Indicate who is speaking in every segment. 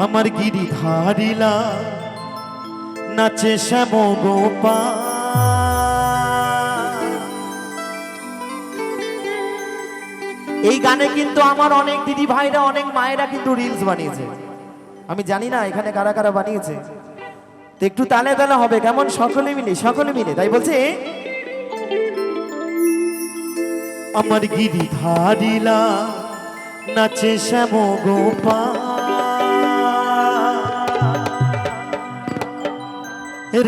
Speaker 1: আমার গিরিধারিলা নাচে শ্যাম গোপাল। এই গানে কিন্তু আমার অনেক দিদি ভাইরা অনেক মায়েরা কিন্তু রিলস বানিয়েছে। আমি জানি না এখানে কারা কারা বানিয়েছে, তো একটু তালে তালে হবে কেমন, সকলে মিলে তাই বলছে আমার গিরিধারিলা নাচে শ্যাম গোপাল,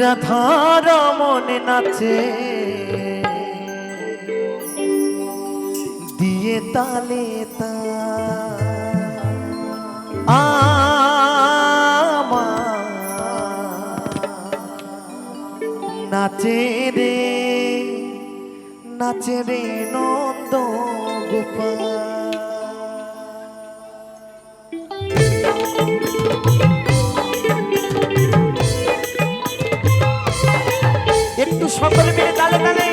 Speaker 1: রাধা রমন নাচে দিয়ে তালে নাচে রে নন্দ গোপাল। একটু সকলে মিলে তালে তালে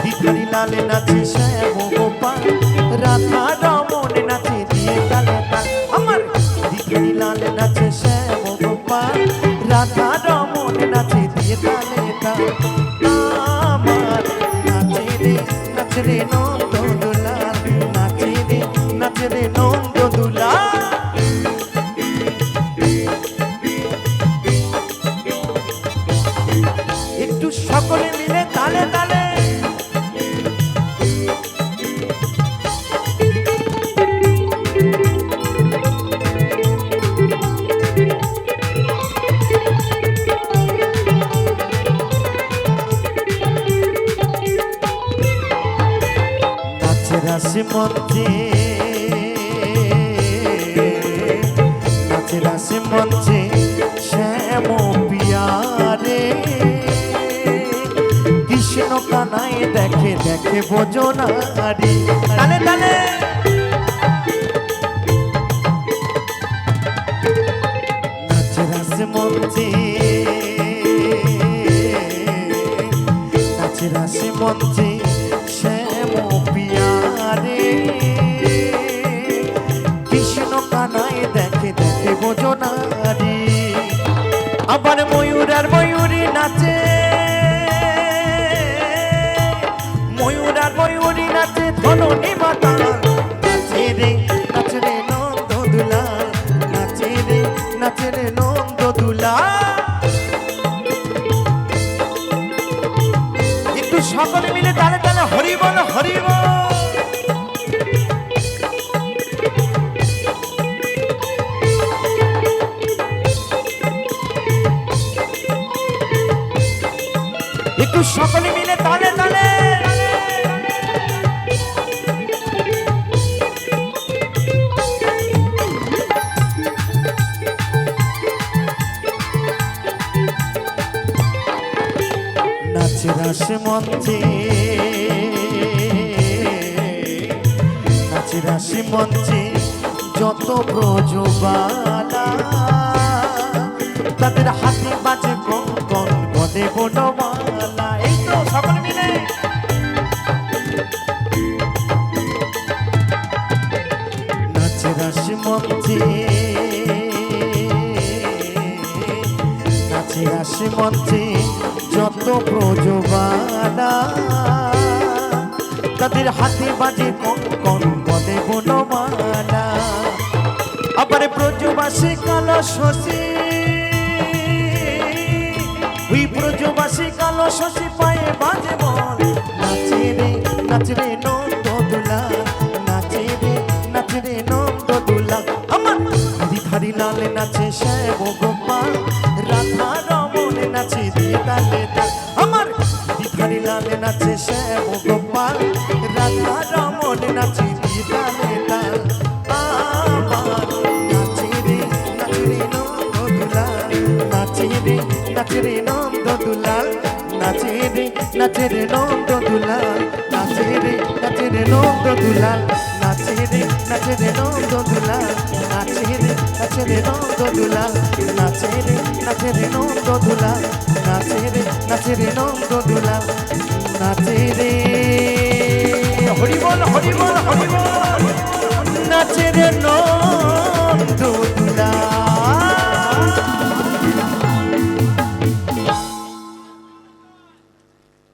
Speaker 1: ভিখারি লাল নাচে শ্যাম গোপাল, রাধা রমন নাচে দিয়ে তালে তাল। আমার ভিখারি লাল নাচে শ্যাম গোপাল, রাধা রমন নাচে দিয়ে তালে তাল। আমার নাচে রে নন্দ দুলাল, নাচে রে নন্দ দুলাল। একটু সকলে মিলে তালে তালে রাশি মঞ্চে, নাচে রাশি মঞ্চে শ্যাম পিয়ারে, কৃষ্ণ কানাই দেখে দেখে বোজনারি। তালে তালে নাচে রাশি মঞ্চে, নাচে রাশি মঞ্চে শ্যাম পিয়ারে, কৃষ্ণ কানাই দেখে দেখে বোজনারি। আবার ময়ূর আর ময়ূরী নাচে, ময়ূর আর ময়ূরী নাচে ধননি মাতাল। নাচে রে নন্দ দুলাল, নাচে রে নন্দ দুলাল। একটু সকলে মিলে তালে তালে হরি বল হরি বল। একটু সকলে মিলে তালে তালে নাচে রাশি মঞ্চে, নাচে রাশি মঞ্চে যত ব্রজবালা, তাদের হাতে বাজে কঙ্কন গদে বনমালা। এই তো সকলে মিলে নাচে রাশি মঞ্চে, নাচে রাশি মঞ্চে যত ব্রজবালা, তাদের হাতে বাজে কঙ্কন গদে বনমালা। আবার ব্রজবাসী কালো শশী, ওই ব্রজবাসী কালো শশী পায়ে বাজে বল। নাচে রে নন্দ দুলাল, নাচে রে নন্দ দুলাল। আমার গিরিধারি লাল নাচে শ্যাম গোপাল, রাধা রমন নাচে দিয়ে তালে তাল। আমার গিরিধারি লাল নাচে শ্যাম গোপাল, রাধা রমন নাচে দিয়ে তালে তাল। আমার নাচে রে নন্দ দুলাল, নাচে রে নন্দ দুলাল, নাচে রে নন্দ দুলাল, নাচে রে নন্দ দুলাল, নাচে রে নন্দ দুলাল, নাচে রে নন্দ দুলাল, নাচে রে নন্দ দুলাল। নাচে রে নন্দ দুলাল নাচে রে হরি বল হরি বল হরি বল নাচে রে